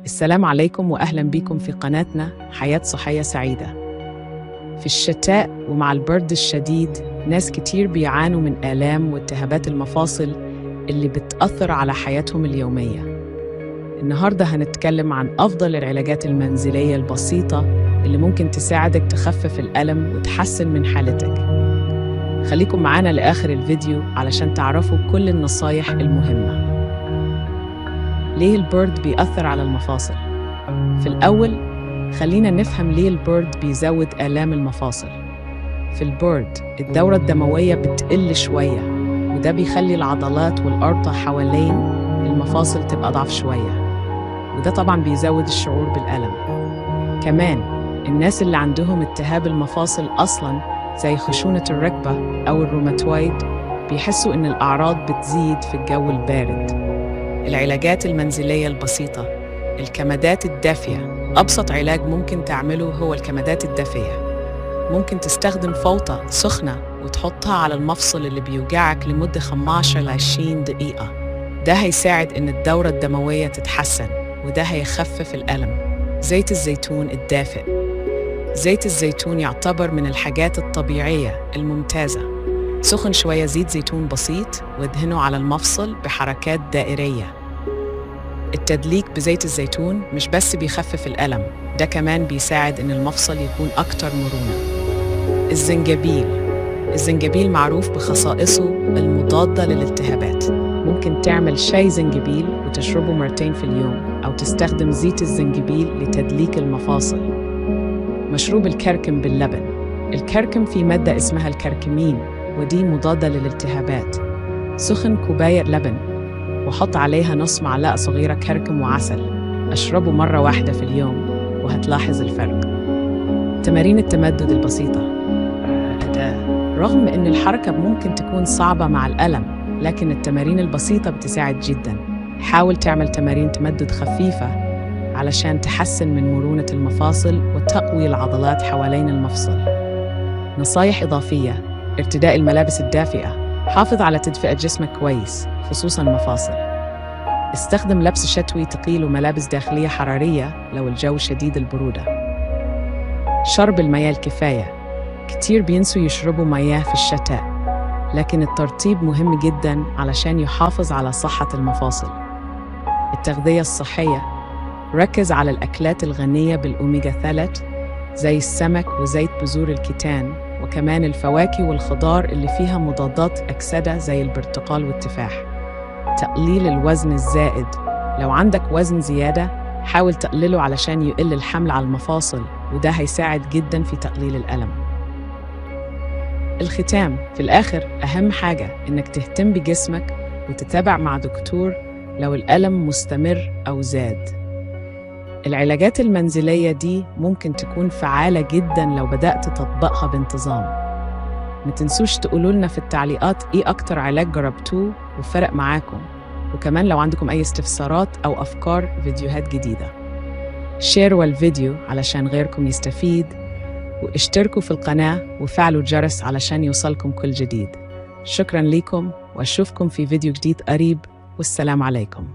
السلام عليكم وأهلا بكم في قناتنا حياة صحية سعيدة. في الشتاء ومع البرد الشديد ناس كتير بيعانوا من آلام والتهابات المفاصل اللي بتأثر على حياتهم اليومية. النهاردة هنتكلم عن أفضل العلاجات المنزلية البسيطة اللي ممكن تساعدك تخفف الألم وتحسن من حالتك. خليكم معانا لآخر الفيديو علشان تعرفوا كل النصايح المهمة. ليه البرد بيأثر على المفاصل؟ في الأول خلينا نفهم ليه البرد بيزود آلام المفاصل. في البرد الدورة الدموية بتقل شوية، وده بيخلي العضلات والأربطة حوالين المفاصل تبقى ضعف شوية، وده طبعاً بيزود الشعور بالألم. كمان الناس اللي عندهم التهاب المفاصل أصلاً زي خشونة الركبة أو الروماتويد بيحسوا إن الأعراض بتزيد في الجو البارد. العلاجات المنزلية البسيطة، الكمادات الدافية. أبسط علاج ممكن تعمله هو الكمادات الدافية. ممكن تستخدم فوطة سخنة وتحطها على المفصل اللي بيوجعك لمدة 15 ل 20 دقيقة. ده هيساعد إن الدورة الدموية تتحسن، وده هيخفف الألم. زيت الزيتون الدافئ. زيت الزيتون يعتبر من الحاجات الطبيعية الممتازة. سخن شوية زيت زيتون بسيط وادهنه على المفصل بحركات دائرية. التدليك بزيت الزيتون مش بس بيخفف الألم، ده كمان بيساعد إن المفصل يكون أكتر مرونة. الزنجبيل. الزنجبيل معروف بخصائصه المضادة للالتهابات. ممكن تعمل شاي زنجبيل وتشربه مرتين في اليوم، أو تستخدم زيت الزنجبيل لتدليك المفاصل. مشروب الكركم باللبن. الكركم فيه مادة اسمها الكركمين، ودي مضادة للالتهابات. سخن كوباية لبن وحط عليها نص معلقة صغيرة كركم وعسل. أشربه مرة واحدة في اليوم وهتلاحظ الفرق. تمارين التمدد البسيطة. رغم إن الحركة ممكن تكون صعبة مع الألم، لكن التمارين البسيطة بتساعد جداً. حاول تعمل تمارين تمدد خفيفة علشان تحسن من مرونة المفاصل وتقوي العضلات حوالين المفصل. نصايح إضافية. ارتداء الملابس الدافئة. حافظ على تدفئة جسمك كويس، خصوصاً المفاصل. استخدم لبس شتوي ثقيل وملابس داخلية حرارية لو الجو شديد البرودة. شرب المياه الكفاية. كتير بينسوا يشربوا مياه في الشتاء، لكن الترطيب مهم جداً علشان يحافظ على صحة المفاصل. التغذية الصحية. ركز على الأكلات الغنية بالأوميجا 3 زي السمك وزيت بذور الكتان، وكمان الفواكه والخضار اللي فيها مضادات أكسدة زي البرتقال والتفاح. تقليل الوزن الزائد. لو عندك وزن زيادة حاول تقلله علشان يقل الحمل على المفاصل، وده هيساعد جداً في تقليل الألم. الختام، في الآخر أهم حاجة إنك تهتم بجسمك وتتابع مع دكتور لو الألم مستمر أو زاد. العلاجات المنزلية دي ممكن تكون فعالة جداً لو بدأت تطبقها بانتظام. ما تنسوش تقولوا لنا في التعليقات إيه أكتر علاج جربتوه وفرق معاكم، وكمان لو عندكم أي استفسارات أو أفكار فيديوهات جديدة شيروا الفيديو علشان غيركم يستفيد، واشتركوا في القناة وفعلوا الجرس علشان يوصلكم كل جديد. شكراً لكم وأشوفكم في فيديو جديد قريب، والسلام عليكم.